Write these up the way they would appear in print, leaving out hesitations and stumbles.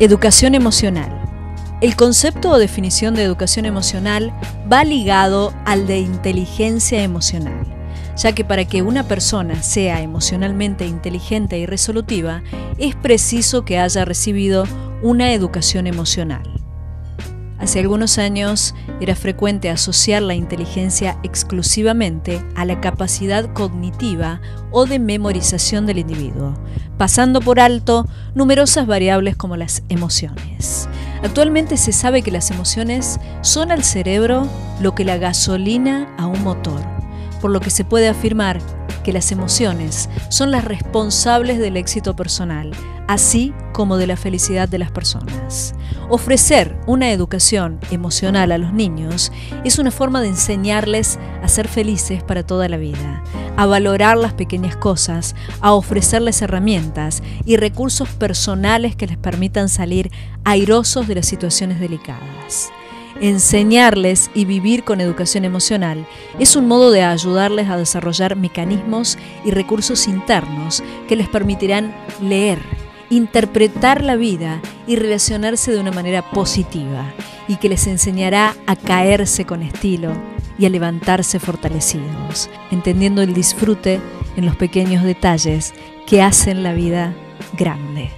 Educación emocional. El concepto o definición de educación emocional va ligado al de inteligencia emocional, ya que para que una persona sea emocionalmente inteligente y resolutiva, es preciso que haya recibido una educación emocional. Hace algunos años era frecuente asociar la inteligencia exclusivamente a la capacidad cognitiva o de memorización del individuo, pasando por alto numerosas variables como las emociones. Actualmente se sabe que las emociones son al cerebro lo que la gasolina a un motor, por lo que se puede afirmar que las emociones son las responsables del éxito personal, así como de la felicidad de las personas. Ofrecer una educación emocional a los niños es una forma de enseñarles a ser felices para toda la vida, a valorar las pequeñas cosas, a ofrecerles herramientas y recursos personales que les permitan salir airosos de las situaciones delicadas. Enseñarles y vivir con educación emocional es un modo de ayudarles a desarrollar mecanismos y recursos internos que les permitirán leer, interpretar la vida y relacionarse de una manera positiva, y que les enseñará a caerse con estilo y a levantarse fortalecidos, entendiendo el disfrute en los pequeños detalles que hacen la vida grande.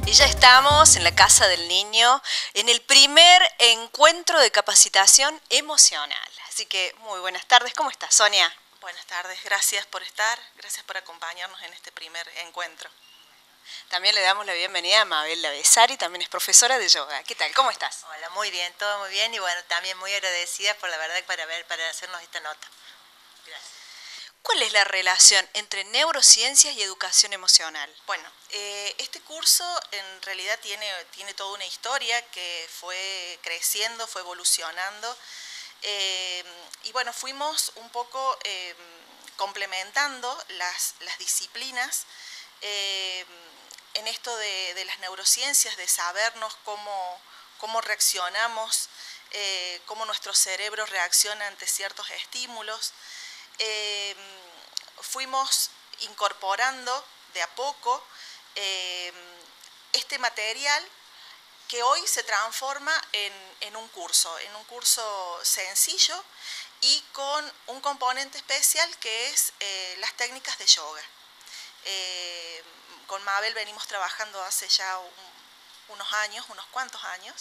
Y ya estamos en la Casa del Niño, en el primer encuentro de capacitación emocional. Así que muy buenas tardes. ¿Cómo estás, Sonia? Buenas tardes, gracias por estar, gracias por acompañarnos en este primer encuentro. También le damos la bienvenida a Mabel Lavesari, también es profesora de yoga. ¿Qué tal? ¿Cómo estás? Hola, muy bien, todo muy bien, y bueno, también muy agradecida por la verdad para hacernos esta nota. Gracias. ¿Cuál es la relación entre neurociencias y educación emocional? Bueno, este curso en realidad tiene toda una historia que fue creciendo, fue evolucionando, y bueno, fuimos un poco complementando las disciplinas en esto de las neurociencias, de sabernos cómo reaccionamos, cómo nuestro cerebro reacciona ante ciertos estímulos. Fuimos incorporando de a poco este material que hoy se transforma en un curso sencillo y con un componente especial que es las técnicas de yoga. Con Mabel venimos trabajando hace ya unos cuantos años.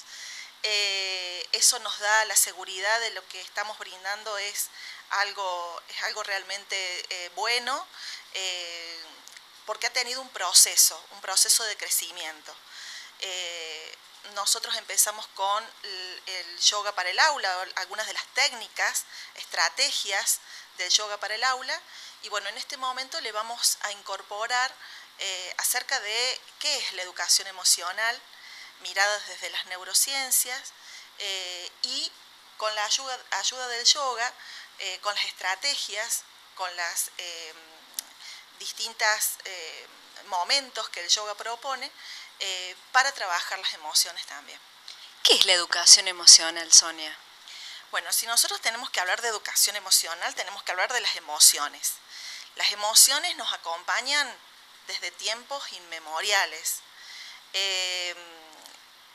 Eso nos da la seguridad de lo que estamos brindando es algo realmente bueno, porque ha tenido un proceso de crecimiento. Nosotros empezamos con el yoga para el aula, algunas de las técnicas, estrategias del yoga para el aula, y bueno, en este momento le vamos a incorporar acerca de qué es la educación emocional, miradas desde las neurociencias, y con la ayuda del yoga, con las estrategias, con las distintos momentos que el yoga propone, para trabajar las emociones también. ¿Qué es la educación emocional, Sonia? Bueno, si nosotros tenemos que hablar de educación emocional, tenemos que hablar de las emociones. Las emociones nos acompañan desde tiempos inmemoriales.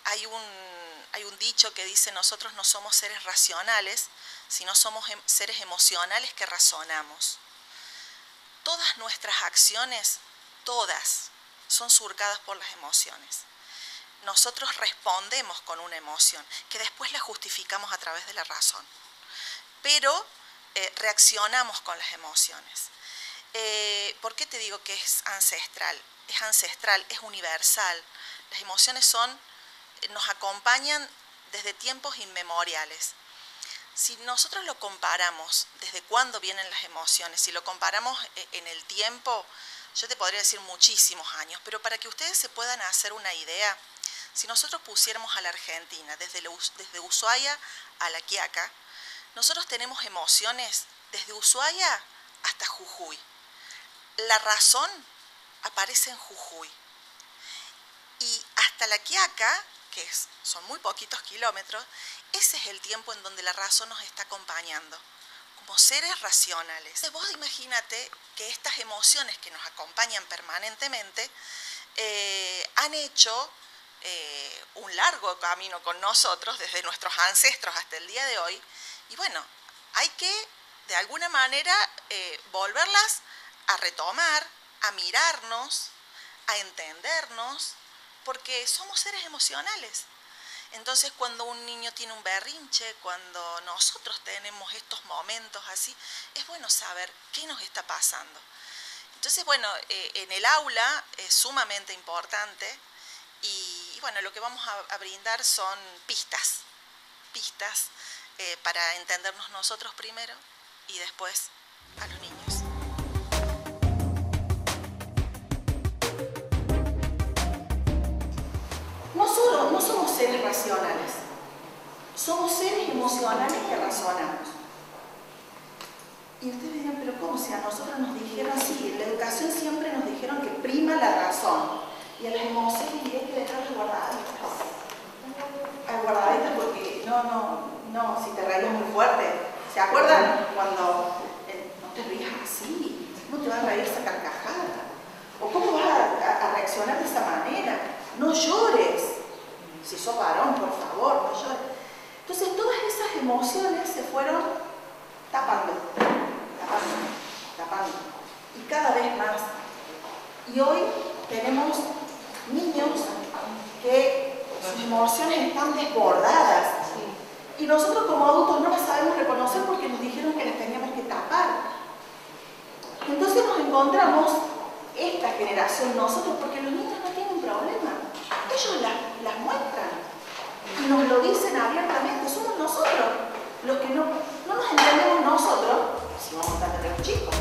Hay un dicho que dice: nosotros no somos seres racionales, sino somos seres emocionales que razonamos. Todas nuestras acciones, todas, son surcadas por las emociones. Nosotros respondemos con una emoción, que después la justificamos a través de la razón, pero reaccionamos con las emociones. ¿Por qué te digo que es ancestral? Es ancestral, es universal. Las emociones nos acompañan desde tiempos inmemoriales. Si nosotros lo comparamos, desde cuándo vienen las emociones, si lo comparamos en el tiempo, yo te podría decir muchísimos años, pero para que ustedes se puedan hacer una idea, si nosotros pusiéramos a la Argentina desde Ushuaia a La Quiaca, nosotros tenemos emociones desde Ushuaia hasta Jujuy. La razón aparece en Jujuy. Y hasta La Quiaca, que son muy poquitos kilómetros, ese es el tiempo en donde la razón nos está acompañando, como seres racionales. Entonces vos imagínate que estas emociones que nos acompañan permanentemente han hecho un largo camino con nosotros, desde nuestros ancestros hasta el día de hoy, y bueno, hay que de alguna manera volverlas a retomar, a mirarnos, a entendernos, porque somos seres emocionales. Entonces, cuando un niño tiene un berrinche, cuando nosotros tenemos estos momentos así, es bueno saber qué nos está pasando. Entonces, bueno, en el aula es sumamente importante y bueno, lo que vamos a brindar son pistas para entendernos nosotros primero y después a los niños. No somos seres racionales, somos seres emocionales que razonamos. Y ustedes dirán, pero ¿cómo? Si a nosotros nos dijeron, sí, en la educación siempre nos dijeron que prima la razón, y a las emociones hay que dejarlas guardaditas. Guardaditas porque no, si te reías muy fuerte. ¿Se acuerdan cuando no te rías así? ¿Cómo te vas a reír esa carcajada? ¿O cómo vas a reaccionar de esa manera? No llores. Si sos varón, por favor, no llores. Entonces todas esas emociones se fueron tapando. Y cada vez más. Y hoy tenemos niños que sus emociones están desbordadas. Y nosotros como adultos no las sabemos reconocer porque nos dijeron que las teníamos que tapar. Entonces nos encontramos, esta generación, nosotros, porque los niños no tienen problema. Ellos las muestran y nos lo dicen abiertamente. Somos nosotros los que no nos entendemos nosotros si vamos a tener un chico.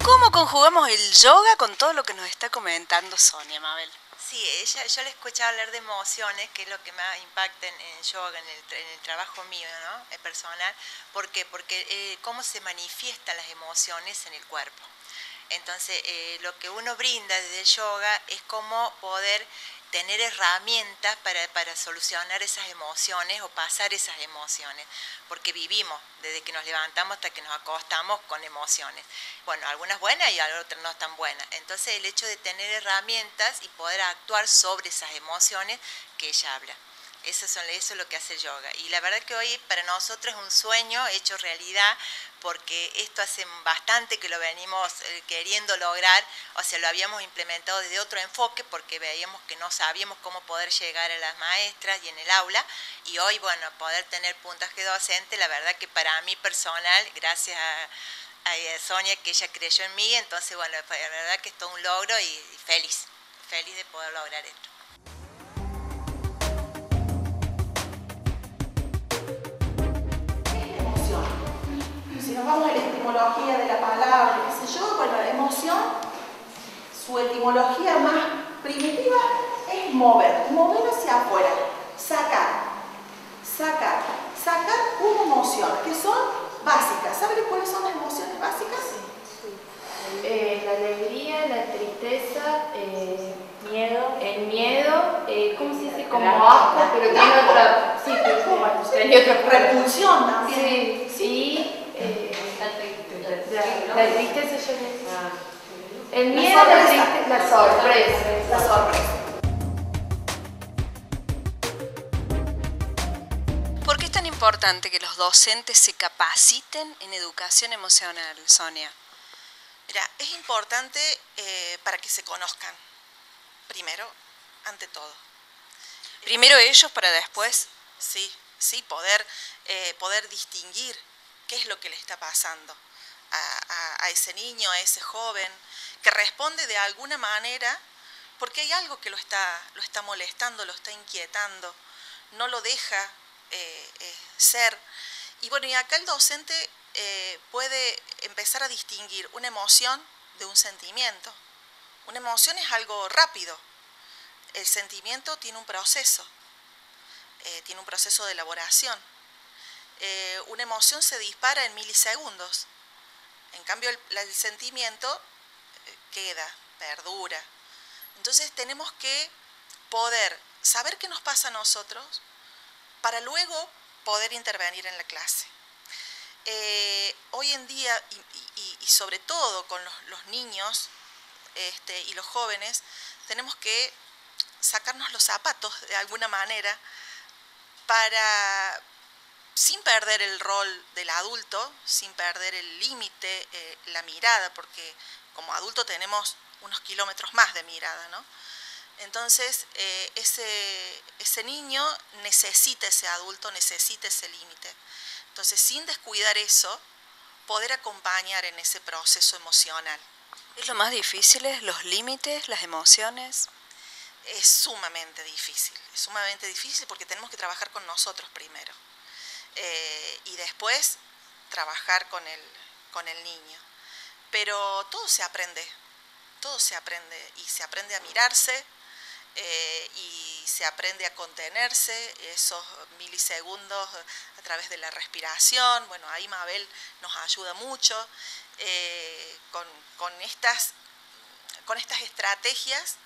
¿Cómo conjugamos el yoga con todo lo que nos está comentando Sonia, Mabel? Sí, yo le he escuchado hablar de emociones, que es lo que más impacta en yoga, en el trabajo mío, ¿no? Personal. ¿Por qué? Porque cómo se manifiestan las emociones en el cuerpo. Entonces, lo que uno brinda desde el yoga es cómo poder tener herramientas para solucionar esas emociones o pasar esas emociones, porque vivimos desde que nos levantamos hasta que nos acostamos con emociones. Bueno, algunas buenas y otras no tan buenas. Entonces, el hecho de tener herramientas y poder actuar sobre esas emociones que ella habla. Eso es lo que hace el yoga. Y la verdad que hoy para nosotros es un sueño hecho realidad, porque esto hace bastante que lo venimos queriendo lograr, o sea, lo habíamos implementado desde otro enfoque porque veíamos que no sabíamos cómo poder llegar a las maestras y en el aula, y hoy, bueno, poder tener puntaje docente, la verdad que para mí personal, gracias a Sonia, que ella creyó en mí, entonces, bueno, la verdad que es todo un logro y feliz de poder lograr esto. Si nos vamos a la etimología de la palabra, qué sé yo, bueno, la emoción, su etimología más primitiva es mover hacia afuera, sacar una emoción, que son básicas. ¿Saben cuáles son las emociones básicas? La alegría, la tristeza, el miedo, ¿cómo se dice? Como asco, pero tiene otra, sí, tiene otra repulsión también. Sí. La tristeza yo le... El miedo, la sorpresa. ¿Por qué es tan importante que los docentes se capaciten en educación emocional, Sonia? Mira, es importante para que se conozcan, primero, ante todo. Primero ellos para después. Sí, poder distinguir qué es lo que le está pasando a ese niño, a ese joven, que responde de alguna manera porque hay algo que lo está molestando, lo está inquietando, no lo deja ser. Y bueno, y acá el docente puede empezar a distinguir una emoción de un sentimiento. Una emoción es algo rápido, el sentimiento tiene un proceso de elaboración. Una emoción se dispara en milisegundos, en cambio el sentimiento queda, perdura. Entonces tenemos que poder saber qué nos pasa a nosotros para luego poder intervenir en la clase. Hoy en día, y sobre todo con los niños y los jóvenes, tenemos que sacarnos los zapatos de alguna manera para, sin perder el rol del adulto, sin perder el límite, la mirada, porque como adulto tenemos unos kilómetros más de mirada, ¿no? Entonces, ese niño necesita ese adulto, necesita ese límite. Entonces, sin descuidar eso, poder acompañar en ese proceso emocional. ¿Es lo más difícil, los límites, las emociones? Es sumamente difícil porque tenemos que trabajar con nosotros primero y después trabajar con el niño. Pero todo se aprende y se aprende a mirarse y se aprende a contenerse esos milisegundos a través de la respiración. Bueno, ahí Mabel nos ayuda mucho con estas estrategias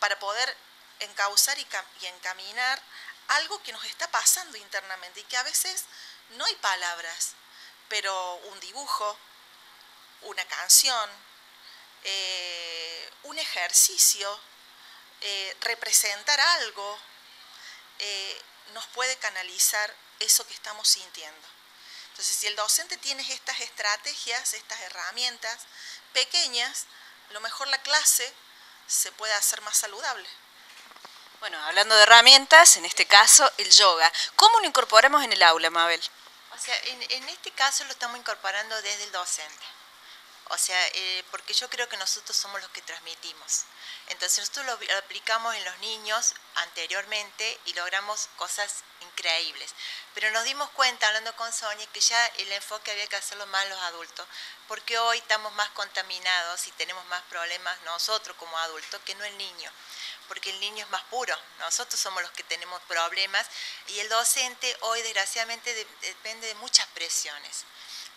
para poder encauzar y encaminar algo que nos está pasando internamente y que a veces no hay palabras, pero un dibujo, una canción, un ejercicio, representar algo, nos puede canalizar eso que estamos sintiendo. Entonces, si el docente tiene estas estrategias, estas herramientas pequeñas, a lo mejor la clase se puede hacer más saludable. Bueno, hablando de herramientas, en este caso el yoga. ¿Cómo lo incorporamos en el aula, Mabel? O sea, en este caso lo estamos incorporando desde el docente. O sea, porque yo creo que nosotros somos los que transmitimos. Entonces nosotros lo aplicamos en los niños anteriormente y logramos cosas increíbles. Pero nos dimos cuenta, hablando con Sonia, que ya el enfoque había que hacerlo más los adultos, porque hoy estamos más contaminados y tenemos más problemas nosotros como adultos que no el niño. Porque el niño es más puro, nosotros somos los que tenemos problemas y el docente hoy desgraciadamente depende de muchas presiones.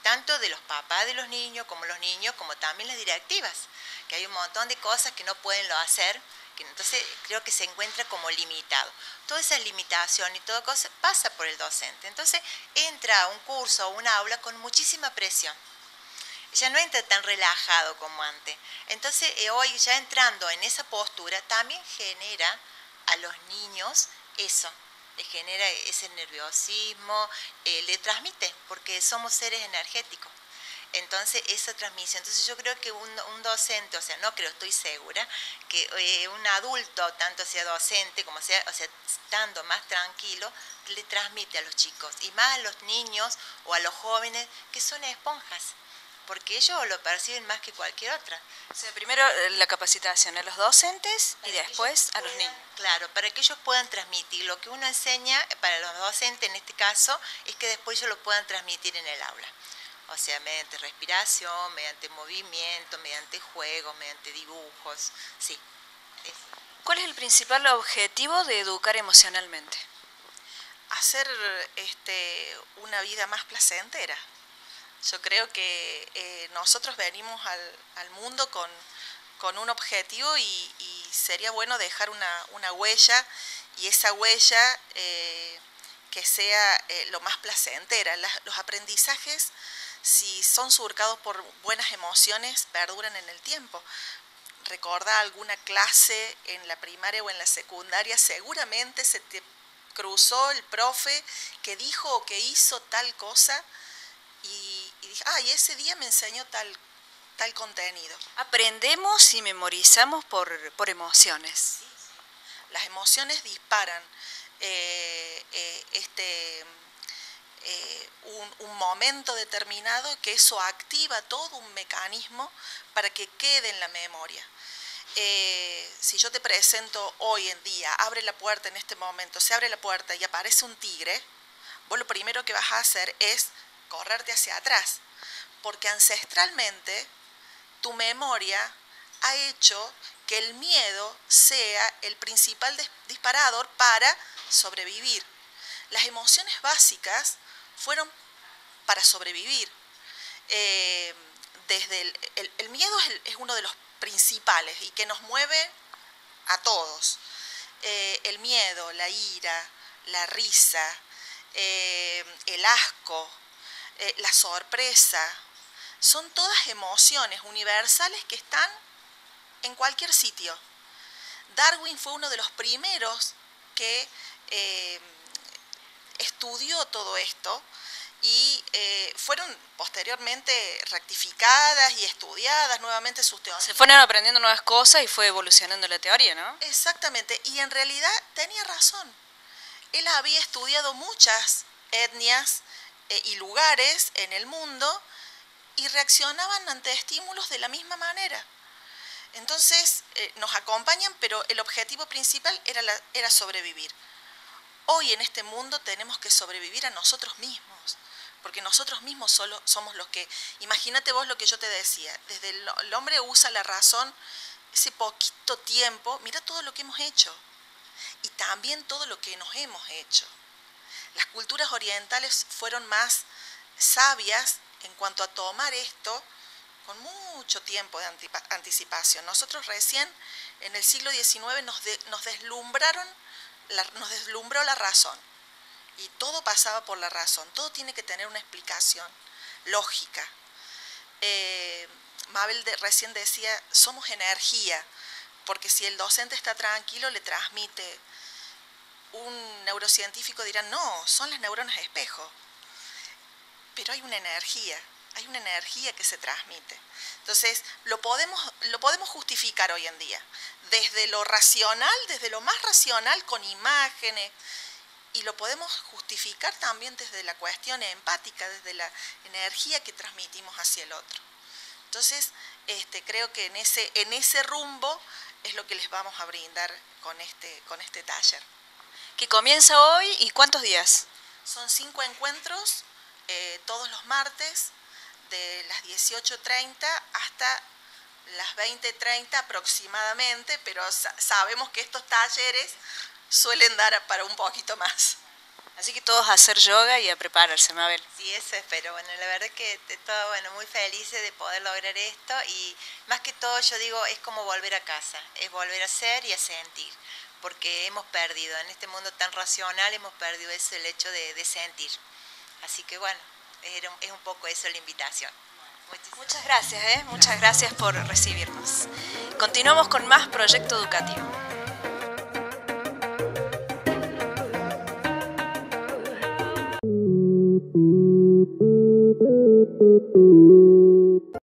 Tanto de los papás de los niños, como también las directivas, que hay un montón de cosas que no pueden hacer, que entonces creo que se encuentra como limitado. Toda esa limitación y toda cosa pasa por el docente. Entonces entra a un curso o una aula con muchísima presión. Ya no entra tan relajado como antes. Entonces hoy ya entrando en esa postura también genera a los niños eso. Le genera ese nerviosismo, le transmite, porque somos seres energéticos. Entonces, esa transmisión. Entonces, yo creo que un docente, o sea, no creo, estoy segura, que un adulto, tanto sea docente como sea, o sea, estando más tranquilo, le transmite a los chicos, y más a los niños o a los jóvenes, que son esponjas, porque ellos lo perciben más que cualquier otra. O sea, primero la capacitación a los docentes y después a los niños. Claro, para que ellos puedan transmitir lo que uno enseña para los docentes en este caso, es que después ellos lo puedan transmitir en el aula. O sea, mediante respiración, mediante movimiento, mediante juegos, mediante dibujos, sí. ¿Cuál es el principal objetivo de educar emocionalmente? Hacer una vida más placentera. Yo creo que nosotros venimos al mundo con un objetivo y sería bueno dejar una huella, y esa huella que sea lo más placentera. Los aprendizajes, si son surcados por buenas emociones, perduran en el tiempo. Recordá alguna clase en la primaria o en la secundaria, seguramente se te cruzó el profe que dijo o que hizo tal cosa, y dije, y ese día me enseñó tal contenido. Aprendemos y memorizamos por emociones. Las emociones disparan un momento determinado, que eso activa todo un mecanismo para que quede en la memoria. si yo te presento hoy en día, abre la puerta en este momento, se abre la puerta y aparece un tigre, vos lo primero que vas a hacer es correrte hacia atrás, porque ancestralmente tu memoria ha hecho que el miedo sea el principal disparador para sobrevivir. Las emociones básicas fueron para sobrevivir. Desde el miedo es uno de los principales y que nos mueve a todos. El miedo, la ira, la risa, el asco, la sorpresa, son todas emociones universales que están en cualquier sitio. Darwin fue uno de los primeros que estudió todo esto y fueron posteriormente rectificadas y estudiadas nuevamente sus teorías. Se fueron aprendiendo nuevas cosas y fue evolucionando la teoría, ¿no? Exactamente, y en realidad tenía razón. Él había estudiado muchas etnias y lugares en el mundo y reaccionaban ante estímulos de la misma manera. Entonces nos acompañan, pero el objetivo principal era sobrevivir. Hoy en este mundo tenemos que sobrevivir a nosotros mismos, porque nosotros mismos solo somos los que... Imagínate vos lo que yo te decía, desde el hombre usa la razón ese poquito tiempo, mira todo lo que hemos hecho y también todo lo que nos hemos hecho. Las culturas orientales fueron más sabias en cuanto a tomar esto con mucho tiempo de anticipación. Nosotros recién en el siglo XIX nos deslumbró la razón y todo pasaba por la razón, todo tiene que tener una explicación lógica. Mabel recién decía, somos energía, porque si el docente está tranquilo le transmite. Un neurocientífico dirá, no, son las neuronas espejo, pero hay una energía que se transmite. Entonces, lo podemos justificar hoy en día, desde lo racional, desde lo más racional, con imágenes, y lo podemos justificar también desde la cuestión empática, desde la energía que transmitimos hacia el otro. Entonces, creo que en ese rumbo es lo que les vamos a brindar con este taller. Que comienza hoy, ¿y cuántos días? Son 5 encuentros, todos los martes, de las 18:30 hasta las 20:30 aproximadamente, pero sabemos que estos talleres suelen dar para un poquito más. Así que todos a hacer yoga y a prepararse, Mabel. Sí, eso espero. Bueno, la verdad que todo, bueno, muy felices de poder lograr esto y más que todo yo digo, es como volver a casa, es volver a ser y a sentir, porque hemos perdido, en este mundo tan racional hemos perdido eso, el hecho de sentir. Así que bueno, es un poco eso la invitación. Muchas gracias, muchas gracias por recibirnos. Continuamos con más Proyecto Educativo. Thank you.